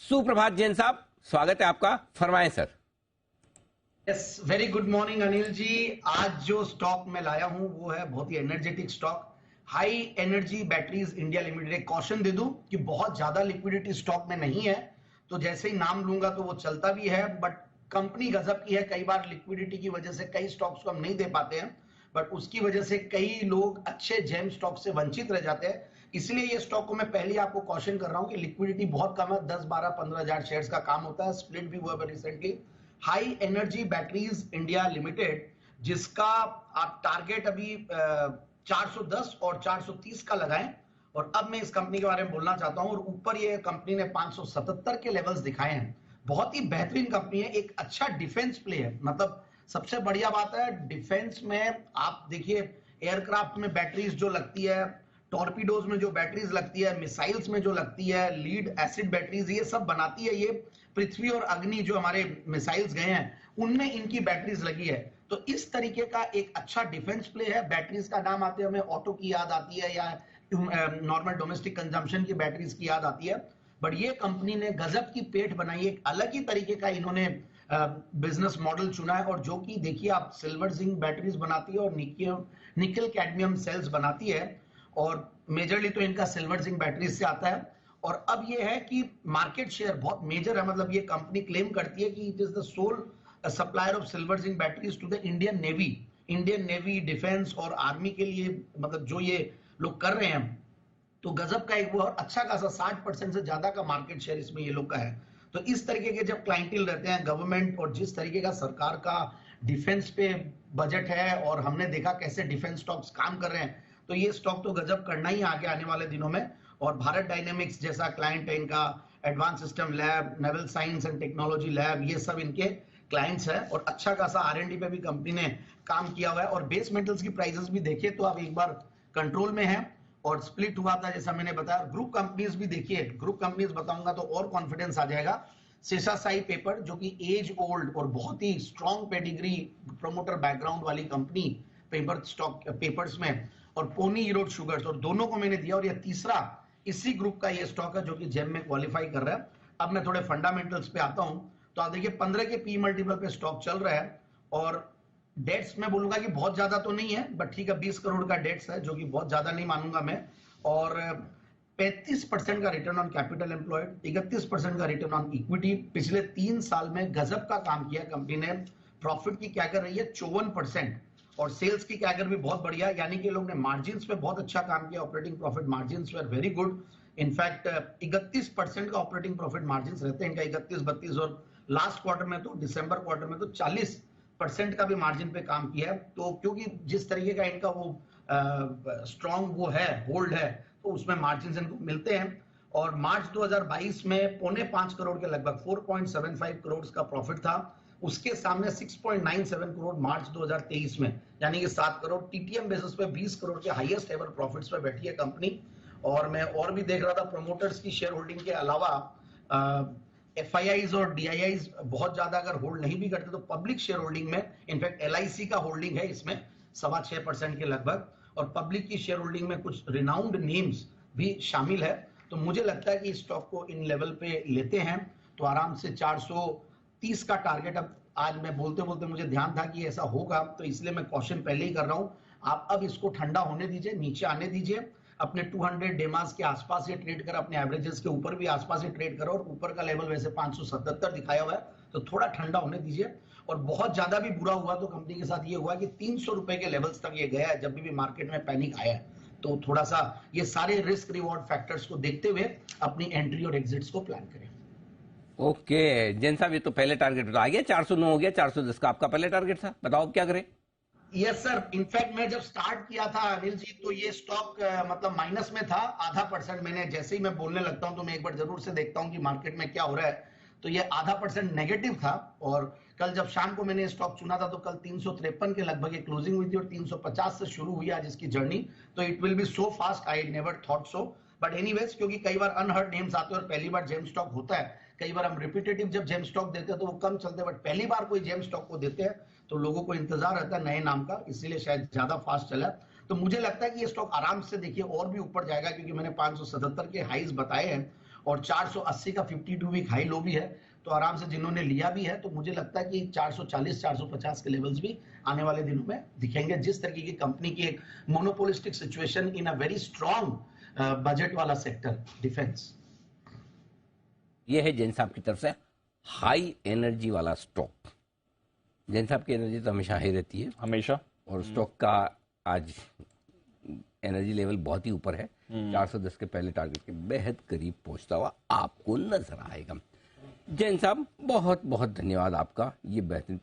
सुप्रभात जैन साहब, स्वागत है आपका। फरमाएं sir. Yes, very good morning Anil ji. आज जो स्टॉक मैं लाया हूं वो है बहुत ही energetic stock, high energy batteries India limited. एक कॉशन दे दूं कि बहुत ज्यादा लिक्विडिटी स्टॉक में नहीं है, तो जैसे ही नाम लूंगा तो वो चलता भी है, बट कंपनी गजब की है। कई बार लिक्विडिटी की वजह से कई स्टॉक्स को हम नहीं दे पाते हैं, बट उसकी वजह से कई लोग अच्छे जेम स्टॉक से वंचित रह जाते हैं। इसलिए ये स्टॉक को मैं पहले आपको कॉशन कर रहा हूं कि लिक्विडिटी बहुत कम है, 10 12 15 हजार शेयर्स का काम होता है। स्प्लिट भी हुआ है recently. High energy batteries India limited, जिसका आप टारगेट अभी 410 और 430 का लगाएं। और अब मैं इस कंपनी के बारे में बोलना चाहता हूं। और ऊपर ये कंपनी ने 577 के लेवल्स दिखाए हैं। बहुत ही बेहतरीन कंपनी है, एक अच्छा डिफेंस प्ले है। मतलब सबसे बढ़िया बात है डिफेंस में, आप देखिए एयरक्राफ्ट में बैटरीज जो लगती है, टॉर्पीडोज में जो बैटरीज लगती है, मिसाइल्स में जो लगती है, लीड एसिड बैटरीज, ये सब बनाती है ये पृथ्वी और अग्नि जो हमारे मिसाइल्स गए हैं उनमें इनकी बैटरीज लगी है। तो इस तरीके का एक अच्छा डिफेंस प्ले है। बैटरीज का नाम आते हैं हमें ऑटो की याद आती है या नॉर्मल डोमेस्टिक कंजम्पशन की बैटरीज की याद आती है, बट ये कंपनी ने गजब की पेठ बनाई। एक अलग ही तरीके का इन्होंने बिजनेस मॉडल चुना है, और जो कि देखिए आप सिल्वर जिंक बैटरीज बनाती है और निकल कैडमियम सेल्स बनाती है, और मेजरली तो इनका सिल्वर जिंक बैटरीज से आता है। और अब ये है कि मार्केट शेयर बहुत मेजर है। मतलब ये कंपनी क्लेम करती है कि it is the sole supplier of silver zinc batteries to the Indian navy. Indian navy, defence और आर्मी के लिए मतलब जो ये लोग कर रहे हैं, तो गजब का एक वो अच्छा खासा 60% से ज्यादा का मार्केट शेयर इसमें ये लोग का है। तो इस तरीके के जब क्लाइंटेल रहते हैं गवर्नमेंट, और जिस तरीके का सरकार का डिफेंस पे बजट है, और हमने देखा कैसे डिफेंस स्टॉक्स काम कर रहे हैं, तो ये स्टॉक तो गजब करना ही आगे आने वाले दिनों में। और भारत डायनेमिक्स जैसा क्लाइंट है इनका, advance system lab, naval science and technology lab, ये सब इनके क्लाइंट्स है। और अच्छा खासा R&D पे भी कंपनी ने काम किया हुआ है। और बेस मेटल्स की प्राइसेस भी देखिए तो आप एक बार कंट्रोल में है, और स्प्लिट हुआ था जैसा मैंने बताया। ग्रुप कंपनीज भी देखिए, ग्रुप कंपनीज बताऊंगा तो और कॉन्फिडेंस आ जाएगा। शेषाशाही पेपर जो कि एज ओल्ड और बहुत ही स्ट्रॉन्ग पेडिग्री प्रोमोटर बैकग्राउंड वाली कंपनी पेपर स्टॉक पेपर्स में, और पोनी ईरोड शुगर्स, और दोनों को मैंने दिया। और ये तीसरा इसी ग्रुप का ये स्टॉक है जो कि जेम में क्वालिफाई कर रहा है। अब मैं थोड़े फंडामेंटल्स पे आता हूं, तो आप देखिए 15 के पी मल्टीपल पे स्टॉक चल रहा है। और डेट्स मैं बोलूंगा कि बहुत ज्यादा तो नहीं है, बट ठीक है 20 करोड़ का डेट्स है, जो कि बहुत ज्यादा नहीं मानूंगा मैं। और 35% का रिटर्न ऑन कैपिटल एम्प्लॉयड, 31% का रिटर्न ऑन इक्विटी। पिछले 3 साल में गजब का काम किया कंपनी ने। प्रॉफिट की क्या कर रही है 54%, और सेल्स की कैगर भी बहुत बढ़िया, यानी कि लोग ने मार्जिन्स पे बहुत अच्छा काम किया। Operating profit margins were very good. In fact 31% का ऑपरेटिंग प्रॉफिट मार्जिन्स रहते हैं इनका, 31-32, और लास्ट क्वार्टर में तो दिसंबर क्वार्टर में तो 40% का भी मार्जिन पे काम किया है। तो क्योंकि जिस तरीके का इनका वो स्ट्रॉन्ग वो है, होल्ड है, तो उसमें मार्जिन इनको मिलते हैं। और मार्च 2022 में 4.5 करोड़ के लगभग 4.75 करोड़ का प्रॉफिट था। उसके सामने 6.97 करोड़ मार्च 2023 में, यानी कि 7 करोड़। टीटीएम बेसिस पे 20 करोड़ के हाईएस्ट एवर प्रॉफिट्स पे बैठी है कंपनी। और मैं और भी देख रहा था प्रमोटर्स की शेयर होल्डिंग के अलावा FIIs और DIIs बहुत ज्यादा अगर होल्ड नहीं भी करते तो पब्लिक शेयर होल्डिंग में, इनफैक्ट LIC का होल्डिंग है इसमें 6.25% के लगभग, और पब्लिक की शेयर होल्डिंग में कुछ रिनाउंड नेम्स भी शामिल है। तो मुझे लगता है कि स्टॉक को इन लेवल पे लेते हैं तो आराम से 430 का टारगेट। अब आज मैं बोलते बोलते मुझे ध्यान था कि ऐसा होगा, तो इसलिए मैं क्वेश्चन पहले ही कर रहा हूं। आप अब इसको ठंडा होने दीजिए, नीचे आने दीजिए। अपने 200 डेमास के आसपास ये ट्रेड कर, अपने एवरेजेस के ऊपर भी आसपास ही ट्रेड करो। और ऊपर का लेवल वैसे 577 दिखाया हुआ है, तो थोड़ा ठंडा होने दीजिए। और बहुत ज्यादा भी बुरा हुआ तो कंपनी के साथ ये हुआ कि 300 रुपए के लेवल्स तक ये गया है जब भी मार्केट में पैनिक आया है। तो थोड़ा सा ये सारे रिस्क रिवॉर्ड फैक्टर्स को देखते हुए अपनी एंट्री और एग्जिट्स को प्लान करें। ओके जैन साहब, ये तो पहले टारगेट आ गया, 409 हो गया, 410 का आपका पहले टारगेट था। बताओ अब क्या करें। यस सर, इनफैक्ट मैं जब स्टार्ट किया था अनिल जी तो ये स्टॉक मतलब माइनस में था आधा परसेंट। मैंने जैसे ही मैं बोलने लगता हूं तो मैं एक बार जरूर से देखता हूं कि मार्केट में क्या हो रहा है, तो ये आधा परसेंट नेगेटिव था। और कल जब शाम को मैंने स्टॉक चुना था तो कल 353 के लगभग एक क्लोजिंग हुई थी, और 350 से शुरू हुई आज इसकी जर्नी। तो it will be so fast, I never thought so, but anyways क्योंकि कई बार अनहर्ड नेम्स आते हैं और पहली बार जेम स्टॉक होता है। कई बार हम रिपीटेटिव जब जेम स्टॉक देते हैं तो वो कम चलते हैं, बट पहली बार कोई जेम स्टॉक को देते हैं तो लोगों को इंतजार रहता है नए नाम का, इसीलिए शायद ज्यादा फास्ट चला। तो मुझे लगता है कि ये स्टॉक आराम से देखिए और भी ऊपर जाएगा, क्योंकि मैंने 577 के हाईज बताए हैं। और 480 का 52 वीक हाई लो भी है, तो आराम से जिन्होंने लिया भी है तो मुझे लगता है कि 440 450 के लेवल्स भी आने वाले दिनों में दिखेंगे, जिस तरीके की कंपनी की एक monopolistic situation in a very strong budget वाला सेक्टर डिफेंस। ये है जैन साहब की तरफ से हाई एनर्जी वाला स्टॉक। जैन साहब की एनर्जी तो हमेशा हाई रहती है, हमेशा। और स्टॉक का आज एनर्जी लेवल बहुत ही ऊपर है, 410 के पहले टारगेट के बेहद करीब पहुंचता हुआ आपको नजर आएगा। जैन साहब बहुत बहुत धन्यवाद आपका, ये बेहतरीन